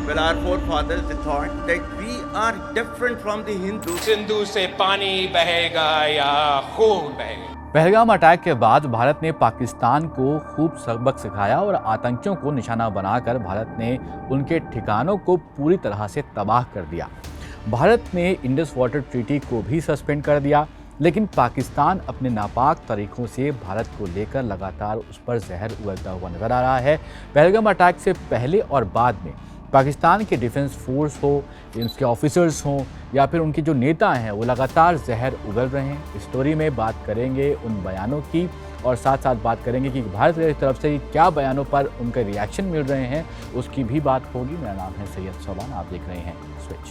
Well, our forefathers they thought that we are different from the Hindus. Sindhu से पानी बहेगा या खून बहेगा। पहलगाम अटैक के बाद भारत ने पाकिस्तान को खूब सबक सिखाया और आतंकियों को निशाना बनाकर भारत ने उनके ठिकानों को पूरी तरह से तबाह कर दिया। भारत ने इंडस वाटर ट्रीटी को भी सस्पेंड कर दिया, लेकिन पाकिस्तान अपने नापाक तरीकों से भारत को लेकर लगातार उस पर जहर उगलता हुआ नजर आ रहा है। पहलगाम अटैक से पहले और बाद में पाकिस्तान के डिफेंस फोर्स हो, उसके ऑफिसर्स हों या फिर उनके जो नेता हैं, वो लगातार जहर उगल रहे हैं। इस स्टोरी में बात करेंगे उन बयानों की और साथ साथ बात करेंगे कि भारत की तरफ से क्या बयानों पर उनके रिएक्शन मिल रहे हैं, उसकी भी बात होगी। मेरा नाम है सैयद सोबान, आप देख रहे हैं स्विच।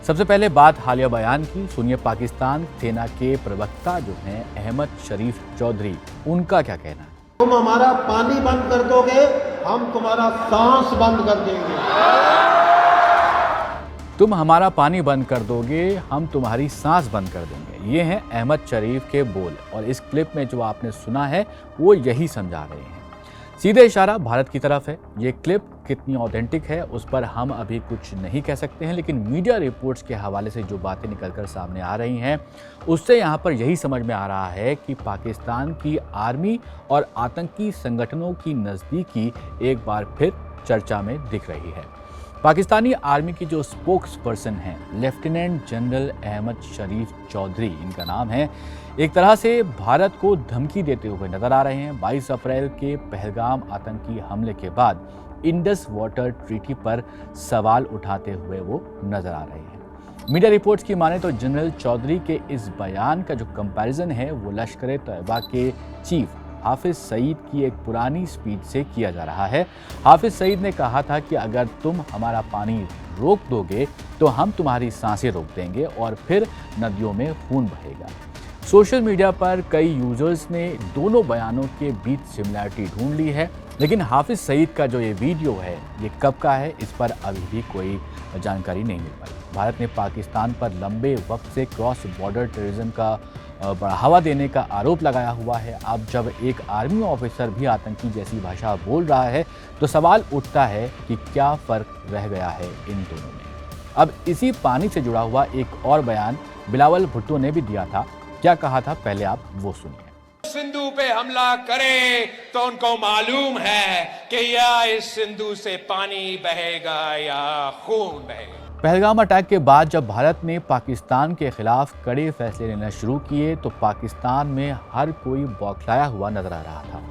सबसे पहले बात हालिया बयान की सुनिए। पाकिस्तान सेना के प्रवक्ता जो हैं अहमद शरीफ चौधरी, उनका क्या कहना है? तुम हमारा पानी बंद कर दोगे, हम तुम्हारा सांस बंद कर देंगे। तुम हमारा पानी बंद कर दोगे, हम तुम्हारी सांस बंद कर देंगे। ये हैं अहमद शरीफ के बोल और इस क्लिप में जो आपने सुना है वो यही समझा रहे हैं। सीधे इशारा भारत की तरफ है। ये क्लिप कितनी ऑथेंटिक है उस पर हम अभी कुछ नहीं कह सकते हैं, लेकिन मीडिया रिपोर्ट्स के हवाले से जो बातें निकलकर सामने आ रही हैं उससे यहाँ पर यही समझ में आ रहा है कि पाकिस्तान की आर्मी और आतंकी संगठनों की नज़दीकी एक बार फिर चर्चा में दिख रही है। पाकिस्तानी आर्मी की जो स्पोक्स पर्सन हैं लेफ्टिनेंट जनरल अहमद शरीफ चौधरी इनका नाम है, एक तरह से भारत को धमकी देते हुए नजर आ रहे हैं। 22 अप्रैल के पहलगाम आतंकी हमले के बाद इंडस वाटर ट्रीटी पर सवाल उठाते हुए वो नजर आ रहे हैं। मीडिया रिपोर्ट्स की माने तो जनरल चौधरी के इस बयान का जो कंपैरिजन है वो लश्कर तैयबा के चीफ हाफिज सईद की एक पुरानी स्पीच से किया जा रहा है। हाफिज सईद ने कहा था कि अगर तुम हमारा पानी रोक दोगे तो हम तुम्हारी सांसें रोक देंगे और फिर नदियों में खून बहेगा। सोशल मीडिया पर कई यूजर्स ने दोनों बयानों के बीच सिमिलरिटी ढूंढ ली है, लेकिन हाफिज सईद का जो ये वीडियो है ये कब का है इस पर अभी भी कोई जानकारी नहीं मिल पाई। भारत ने पाकिस्तान पर लंबे वक्त से क्रॉस बॉर्डर टेररिज्म का बढ़ावा देने का आरोप लगाया हुआ है। अब जब एक आर्मी ऑफिसर भी आतंकी जैसी भाषा बोल रहा है तो सवाल उठता है कि क्या फ़र्क रह गया है इन दोनों में। अब इसी पानी से जुड़ा हुआ एक और बयान बिलावल भुट्टो ने भी दिया था। क्या कहा था पहले आप वो सुनिए। सिंधु पे हमला करे तो उनको मालूम है कि या इस सिंधु से पानी बहेगा या खून बहेगा। पहलगाम अटैक के बाद जब भारत ने पाकिस्तान के खिलाफ कड़े फैसले लेना शुरू किए तो पाकिस्तान में हर कोई बौखलाया हुआ नजर आ रहा था।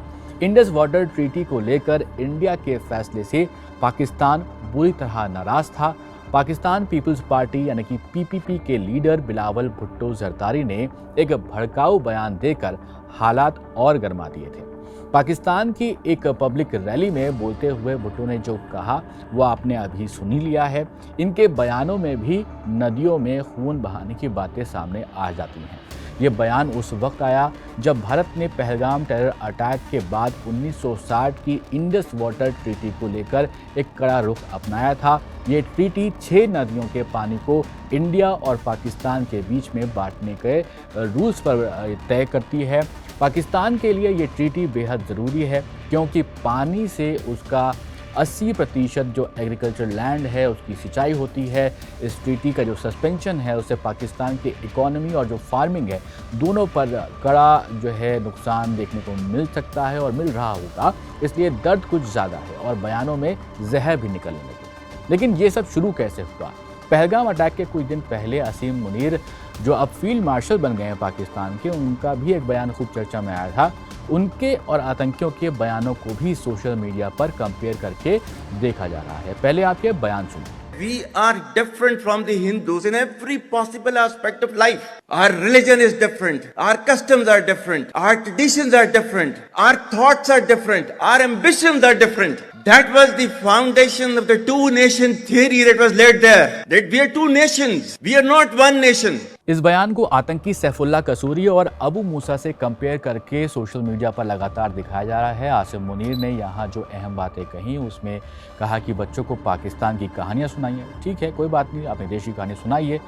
इंडस वाटर ट्रीटी को लेकर इंडिया के फैसले से पाकिस्तान बुरी तरह नाराज था। पाकिस्तान पीपल्स पार्टी यानी कि पीपीपी के लीडर बिलावल भुट्टो जरदारी ने एक भड़काऊ बयान देकर हालात और गरमा दिए थे। पाकिस्तान की एक पब्लिक रैली में बोलते हुए भुट्टो ने जो कहा वो आपने अभी सुन ही लिया है। इनके बयानों में भी नदियों में खून बहाने की बातें सामने आ जाती हैं। ये बयान उस वक्त आया जब भारत ने पहलगाम टेरर अटैक के बाद 1960 की इंडस वाटर ट्रीटी को लेकर एक कड़ा रुख अपनाया था। ये ट्रीटी 6 नदियों के पानी को इंडिया और पाकिस्तान के बीच में बांटने के रूल्स पर तय करती है। पाकिस्तान के लिए ये ट्रीटी बेहद ज़रूरी है क्योंकि पानी से उसका 80% जो एग्रीकल्चर लैंड है उसकी सिंचाई होती है। इस ट्रीटी का जो सस्पेंशन है उससे पाकिस्तान की इकोनॉमी और जो फार्मिंग है दोनों पर कड़ा जो है नुकसान देखने को मिल सकता है और मिल रहा होगा, इसलिए दर्द कुछ ज़्यादा है और बयानों में जहर भी निकलने लगे। लेकिन ये सब शुरू कैसे हुआ? पहलगाम अटैक के कुछ दिन पहले असीम मुनीर जो अब फील्ड मार्शल बन गए हैं पाकिस्तान के, उनका भी एक बयान खूब चर्चा में आया था। उनके और आतंकियों के बयानों को भी सोशल मीडिया पर कंपेयर करके देखा जा रहा है। पहले आप ये बयान सुनिए। We are different from the Hindus in every possible aspect of life. Our religion is different. Our customs are different. Our traditions are different. Our thoughts are different. Our ambitions are different. That was the foundation of the two-nation theory that was laid there. That we are two nations. We are not one nation. इस बयान को आतंकी सैफुल्ला कसूरी और अबू मूसा से compare करके social media पर लगातार दिखाया जा रहा है। आसिम मुनीर ने यहाँ जो अहम बातें कही उसमें कहा कि बच्चों को पाकिस्तान की कहानियाँ सुनाइए। ठीक है, कोई बात नहीं, अपने देश की कहानी सुनाइए।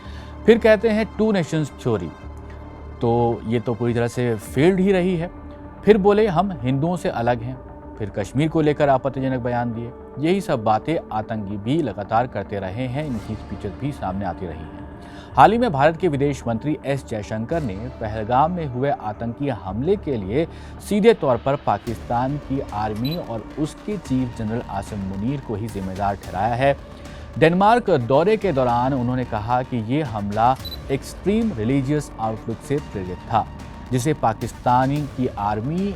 फिर कहते हैं टू नेशंस थ्योरी, तो ये तो पूरी तरह से फेल्ड ही रही है। फिर बोले हम हिंदुओं से अलग हैं। फिर कश्मीर को लेकर आपत्तिजनक बयान दिए। यही सब बातें आतंकी भी लगातार करते रहे हैं, इनकी स्पीचेस भी सामने आती रही हैं। हाल ही में भारत के विदेश मंत्री एस जयशंकर ने पहलगाम में हुए आतंकी हमले के लिए सीधे तौर पर पाकिस्तान की आर्मी और उसके चीफ जनरल आसिम मुनीर को ही जिम्मेदार ठहराया है। डेनमार्क दौरे के दौरान उन्होंने कहा कि ये हमला एक्सट्रीम रिलीजियस आउटलुक से प्रेरित था, जिसे पाकिस्तान की आर्मी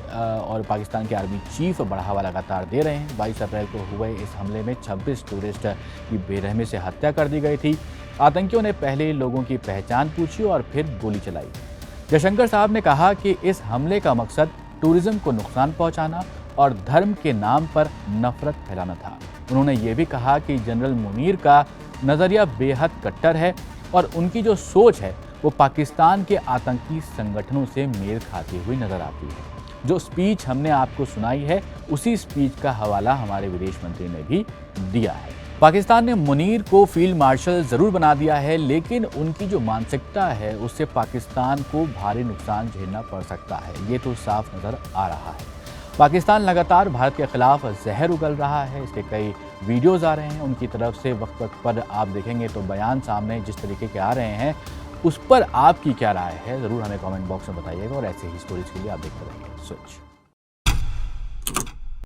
चीफ बढ़ावा लगातार दे रहे हैं। 22 अप्रैल को हुए इस हमले में 26 टूरिस्ट की बेरहमी से हत्या कर दी गई थी। आतंकियों ने पहले लोगों की पहचान पूछी और फिर गोली चलाई। जयशंकर साहब ने कहा कि इस हमले का मकसद टूरिज्म को नुकसान पहुंचाना और धर्म के नाम पर नफरत फैलाना था। उन्होंने ये भी कहा कि जनरल मुनीर का नज़रिया बेहद कट्टर है और उनकी जो सोच है वो पाकिस्तान के आतंकी संगठनों से मेल खाती हुई नजर आती है। जो स्पीच हमने आपको सुनाई है उसी स्पीच का हवाला हमारे विदेश मंत्री ने भी दिया है। पाकिस्तान ने मुनीर को फील्ड मार्शल जरूर बना दिया है, लेकिन उनकी जो मानसिकता है उससे पाकिस्तान को भारी नुकसान झेलना पड़ सकता है, ये तो साफ नजर आ रहा है। पाकिस्तान लगातार भारत के खिलाफ जहर उगल रहा है, इसके कई वीडियोस आ रहे हैं उनकी तरफ से। वक्त वक्त पर आप देखेंगे तो बयान सामने जिस तरीके के आ रहे हैं उस पर आपकी क्या राय है, ज़रूर हमें कमेंट बॉक्स में बताइएगा और ऐसे ही स्टोरीज के लिए आप देखते रहिए स्विच।